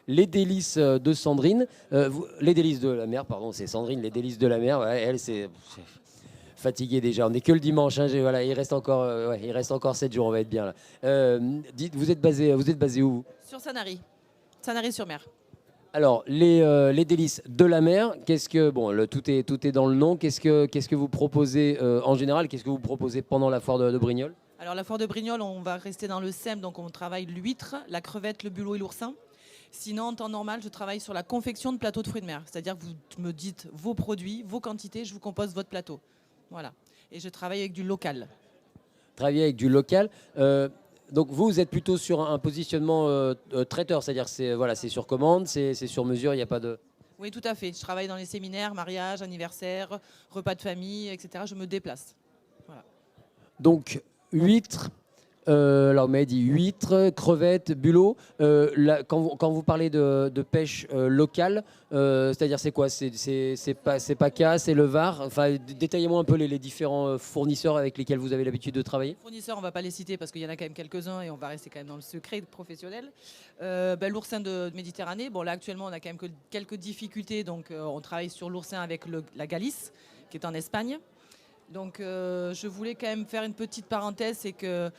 les délices de Sandrine. Les délices de la mer, pardon, c'est Sandrine, les délices de la mer. Ouais, elle, c'est fatiguée déjà. On n'est que le dimanche. Hein, voilà, il reste encore 7 jours. On va être bien là. Dites, vous êtes basé où vous? Sur Sanary, Sanary-sur-Mer. Alors, les délices de la mer, tout est dans le nom. Qu'est-ce que vous proposez en général? Qu'est-ce que vous proposez pendant la foire de Brignoles? Alors la foire de Brignoles, on va rester dans le SEM, donc on travaille l'huître, la crevette, le bulot et l'oursin. Sinon, en temps normal, je travaille sur la confection de plateaux de fruits de mer. C'est-à-dire que vous me dites vos produits, vos quantités, je vous compose votre plateau. Voilà. Et je travaille avec du local. Travailler avec du local. Donc vous êtes plutôt sur un positionnement traiteur, c'est-à-dire c'est sur commande, c'est sur mesure, il n'y a pas de... Oui, tout à fait. Je travaille dans les séminaires, mariages, anniversaires, repas de famille, etc. Je me déplace. Voilà. Donc huîtres, alors on m'a dit huîtres, crevettes, bulots. Quand vous parlez de pêche locale, c'est-à-dire c'est quoi? C'est PACA, c'est le Var. Enfin, détaillez-moi un peu les différents fournisseurs avec lesquels vous avez l'habitude de travailler. Fournisseurs, on ne va pas les citer parce qu'il y en a quand même quelques-uns et on va rester quand même dans le secret professionnel. L'oursin de Méditerranée, bon là actuellement on a quand même quelques difficultés, donc on travaille sur l'oursin avec la Galice qui est en Espagne. Donc je voulais quand même faire une petite parenthèse, c'est que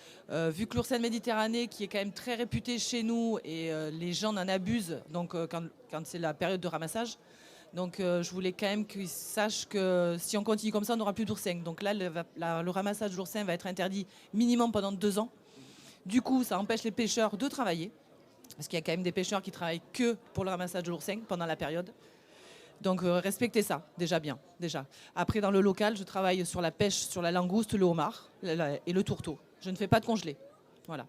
vu que l'oursin de Méditerranée qui est quand même très réputé chez nous et les gens en abusent donc, quand c'est la période de ramassage, donc je voulais quand même qu'ils sachent que si on continue comme ça, on n'aura plus d'oursin. Donc là, le ramassage de l'oursin va être interdit minimum pendant 2 ans. Du coup, ça empêche les pêcheurs de travailler, parce qu'il y a quand même des pêcheurs qui travaillent que pour le ramassage de l'oursin pendant la période. Donc respectez ça, déjà bien. Déjà. Après, dans le local, je travaille sur la pêche, sur la langouste, le homard et le tourteau. Je ne fais pas de congelé. Voilà.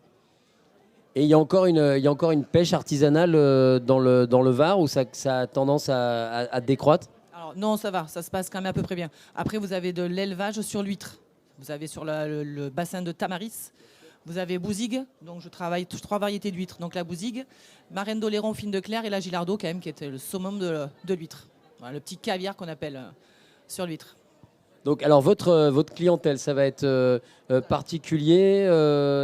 Et il y a encore une pêche artisanale dans le Var où ça a tendance à décroître. Alors non, ça va, ça se passe quand même à peu près bien. Après, vous avez de l'élevage sur l'huître. Vous avez sur le bassin de Tamaris, vous avez Bouzigues, donc je travaille 3 variétés d'huîtres. Donc la Bouzigues, Marraine d'Oléron fine de Clair et la Gilardo quand même, qui était le summum de l'huître. Voilà, le petit caviar qu'on appelle sur l'huître. Donc, alors votre clientèle, ça va être particulier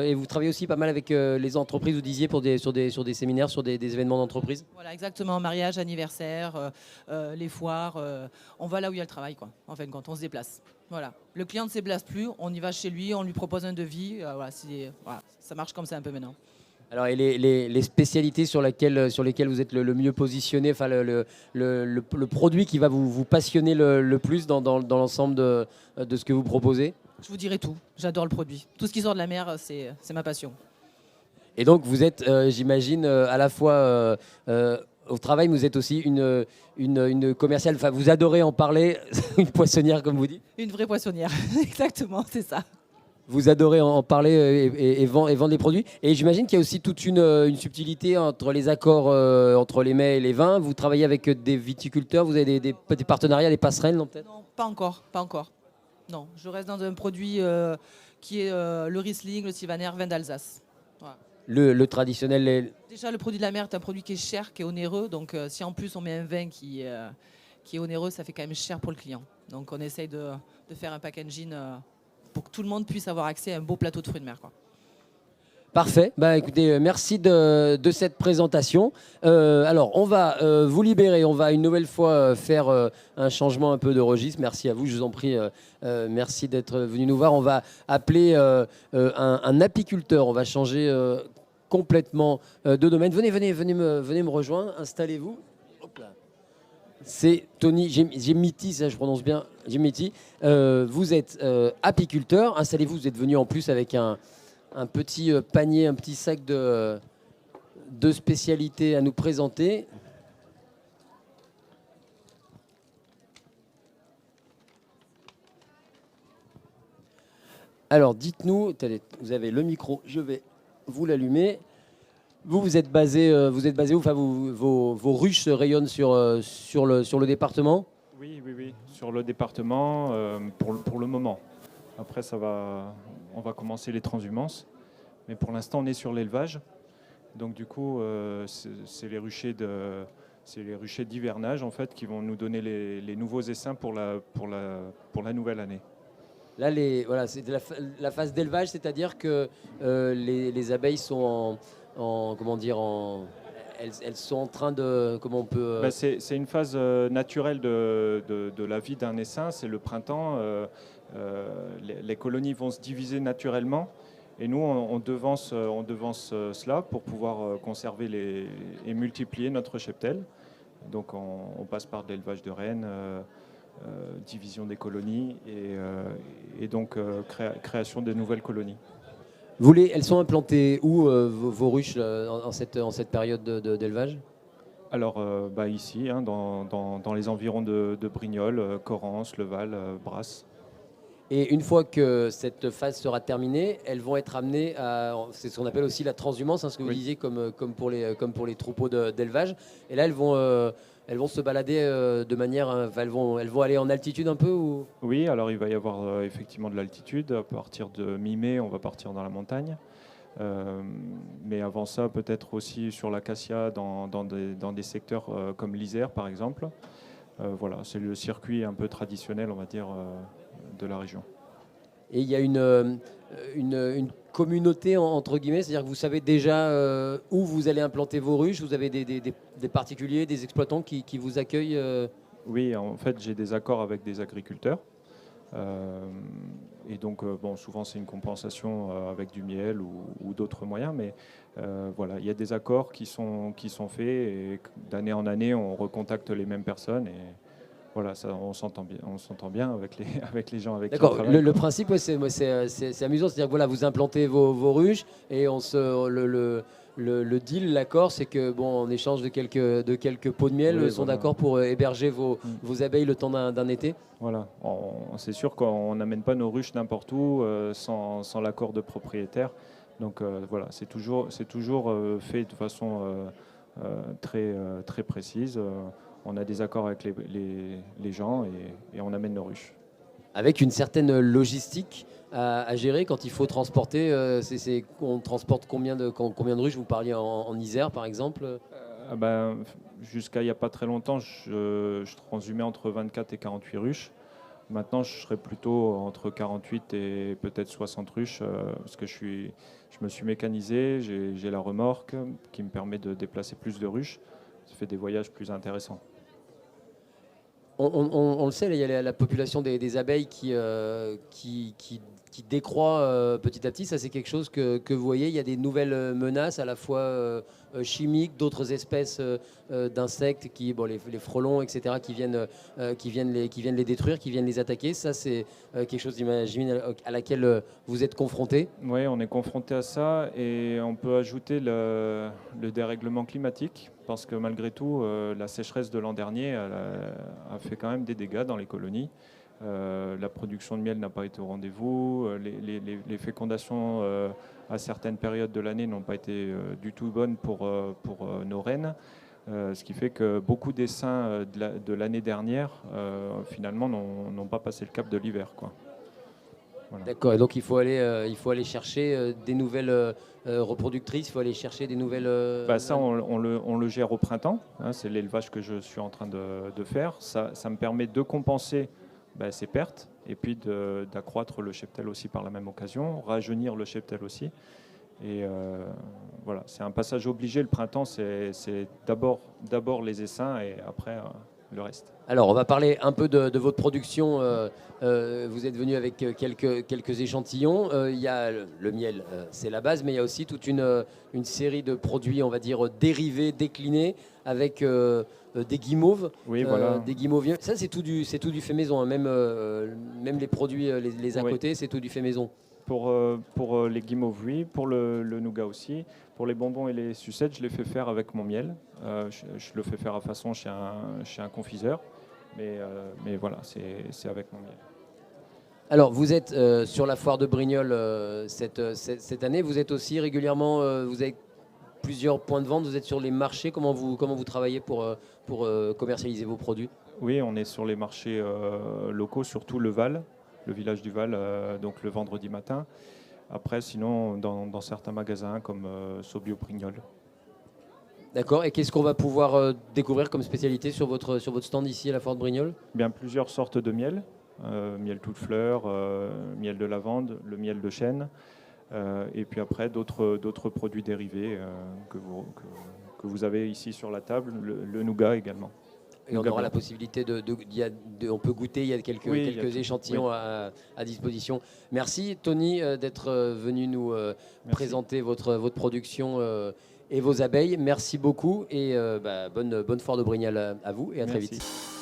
et vous travaillez aussi pas mal avec les entreprises, vous disiez, sur des séminaires, sur des événements d'entreprise. Voilà, exactement, mariage, anniversaire, les foires, on va là où il y a le travail, quoi. En fin de compte, on se déplace. Voilà. Le client ne se déplace plus, on y va chez lui, on lui propose un devis. Voilà, ça marche comme ça un peu maintenant. Alors, et les spécialités sur lesquelles vous êtes le mieux positionné, enfin le produit qui va vous passionner le plus dans l'ensemble de ce que vous proposez. Je vous dirai tout, j'adore le produit. Tout ce qui sort de la mer, c'est ma passion. Et donc, vous êtes, j'imagine, à la fois au travail, mais vous êtes aussi une commerciale. Enfin, vous adorez en parler, une poissonnière, comme vous dites. Une vraie poissonnière, exactement, c'est ça. Vous adorez en parler et vendre les produits. Et j'imagine qu'il y a aussi toute une subtilité entre les accords entre les mets et les vins. Vous travaillez avec des viticulteurs, vous avez des partenariats, des passerelles, non, peut-être? Non, pas encore, pas encore. Non, je reste dans un produit qui est le Riesling, le Sylvaner, vin d'Alsace. Voilà. Le traditionnel. Déjà, le produit de la mer est un produit qui est cher, qui est onéreux. Donc, si en plus on met un vin qui est onéreux, ça fait quand même cher pour le client. Donc, on essaye de faire un packaging pour que tout le monde puisse avoir accès à un beau plateau de fruits de mer, quoi. Parfait. Bah, écoutez, merci de cette présentation. Alors, on va vous libérer. On va une nouvelle fois faire un changement un peu de registre. Merci à vous, je vous en prie. Merci d'être venu nous voir. On va appeler un apiculteur. On va changer complètement de domaine. Venez me rejoindre. Installez-vous. Hop là. C'est Tony Gemiti, ça je prononce bien, Gemiti. Vous êtes apiculteur. Installez-vous. Vous êtes venu en plus avec un petit panier, un petit sac de spécialités à nous présenter. Alors, dites-nous, attendez, vous avez le micro, je vais vous l'allumer. Vous êtes basé où? Enfin, vos ruches rayonnent sur le département? Oui, oui, oui, sur le département pour le moment. Après, on va commencer les transhumances, mais pour l'instant, on est sur l'élevage. Donc, du coup, c'est les ruchers d'hivernage en fait qui vont nous donner les nouveaux essaims pour la nouvelle année. Là, voilà, c'est la phase d'élevage, c'est-à-dire que les abeilles sont comment dire, elles sont en train de... Comment on peut... C'est une phase naturelle de la vie d'un essaim, c'est le printemps. Les colonies vont se diviser naturellement. Et nous, on devance cela pour pouvoir conserver et multiplier notre cheptel. Donc on passe par de l'élevage de reines, division des colonies et donc création de nouvelles colonies. Elles sont implantées où, vos ruches, en cette période d'élevage? Alors ici, hein, dans les environs de Brignoles, Corrence, Leval, Brasse. Et une fois que cette phase sera terminée, elles vont être amenées à, c'est ce qu'on appelle aussi la transhumance, hein, ce que vous disiez, comme pour les troupeaux d'élevage. Et là, elles vont se balader de manière, elles vont aller en altitude un peu ou... Oui, alors il va y avoir effectivement de l'altitude. À partir de mi-mai, on va partir dans la montagne. Mais avant ça, peut-être aussi sur l'acacia, dans des secteurs comme l'Isère, par exemple. Voilà, c'est le circuit un peu traditionnel, on va dire, de la région. Et il y a une communauté, entre guillemets, c'est-à-dire que vous savez déjà où vous allez implanter vos ruches, vous avez des particuliers, des exploitants qui vous accueillent Oui, en fait, j'ai des accords avec des agriculteurs. Et donc, souvent, c'est une compensation avec du miel ou d'autres moyens. Mais voilà, il y a des accords qui sont faits et d'année en année, on recontacte les mêmes personnes. Et voilà, ça, on s'entend bien avec les gens avec qui on D'accord. travaille. Le principe, ouais, c'est amusant. C'est-à-dire que voilà, vous implantez vos ruches et le deal, l'accord, c'est que en échange de quelques pots de miel, Oui, ils sont voilà. d'accord pour héberger vos abeilles le temps d'un été. Voilà, c'est sûr qu'on n'amène pas nos ruches n'importe où sans l'accord de propriétaire. Donc voilà, c'est toujours fait de façon très précise. On a des accords avec les gens et on amène nos ruches. Avec une certaine logistique à gérer quand il faut transporter. On transporte combien de ruches? Vous parliez en Isère, par exemple. Jusqu'à il n'y a pas très longtemps, je transhumais entre 24 et 48 ruches. Maintenant, je serais plutôt entre 48 et peut-être 60 ruches parce que je me suis mécanisé, j'ai la remorque qui me permet de déplacer plus de ruches. Ça fait des voyages plus intéressants. On le sait, il y a la population des abeilles qui décroît petit à petit. Ça, c'est quelque chose que vous voyez. Il y a des nouvelles menaces, à la fois chimiques, d'autres espèces d'insectes, les frelons, etc., qui viennent les détruire, qui viennent les attaquer. Ça, c'est quelque chose, j'imagine, à laquelle vous êtes confronté. Oui, on est confronté à ça et on peut ajouter le dérèglement climatique parce que malgré tout, la sécheresse de l'an dernier a fait quand même des dégâts dans les colonies. La production de miel n'a pas été au rendez-vous. Les fécondations à certaines périodes de l'année n'ont pas été du tout bonnes pour nos reines. Ce qui fait que beaucoup d'essaims de l'année dernière, finalement, n'ont pas passé le cap de l'hiver, quoi. Voilà. D'accord, et donc il faut aller chercher des nouvelles reproductrices, il faut aller chercher des nouvelles... Ça, on le gère au printemps, hein, c'est l'élevage que je suis en train de faire. Ça me permet de compenser ces pertes et puis d'accroître le cheptel aussi par la même occasion, rajeunir le cheptel aussi. Et voilà, c'est un passage obligé. Le printemps, c'est d'abord les essaims et après le reste. Alors, on va parler un peu de votre production. Vous êtes venu avec quelques échantillons. Il y a le miel, c'est la base, mais il y a aussi toute une série de produits, on va dire, dérivés, déclinés, avec des guimauves. Oui, voilà. Des guimauviers. Ça, c'est tout du fait maison, hein. Même les produits, les à côté, c'est tout du fait maison. Pour les guimauves, oui. Pour le nougat aussi. Pour les bonbons et les sucettes, je les fais faire avec mon miel. Je le fais faire à façon chez un confiseur. Mais voilà, c'est avec mon miel. Alors, vous êtes sur la foire de Brignoles cette année. Vous êtes aussi régulièrement, vous avez plusieurs points de vente. Vous êtes sur les marchés. Comment vous travaillez pour commercialiser vos produits? Oui, on est sur les marchés locaux, surtout le Val, le village du Val, donc le vendredi matin. Après, sinon, dans certains magasins comme Sobio Brignoles. D'accord. Et qu'est-ce qu'on va pouvoir découvrir comme spécialité sur votre stand ici à la foire de Brignoles? Bien, plusieurs sortes de miel. Miel toute fleur, miel de lavande, le miel de chêne. Et puis après, d'autres produits dérivés que que vous avez ici sur la table, le nougat également. Et on Nougat aura la blanc. possibilité on peut goûter, il y a quelques, Oui, il y a quelques tout. échantillons à disposition. Merci Tony d'être venu nous Merci. présenter votre production et vos abeilles. Merci beaucoup et bonne foire de Brignal à vous et à très Merci. vite.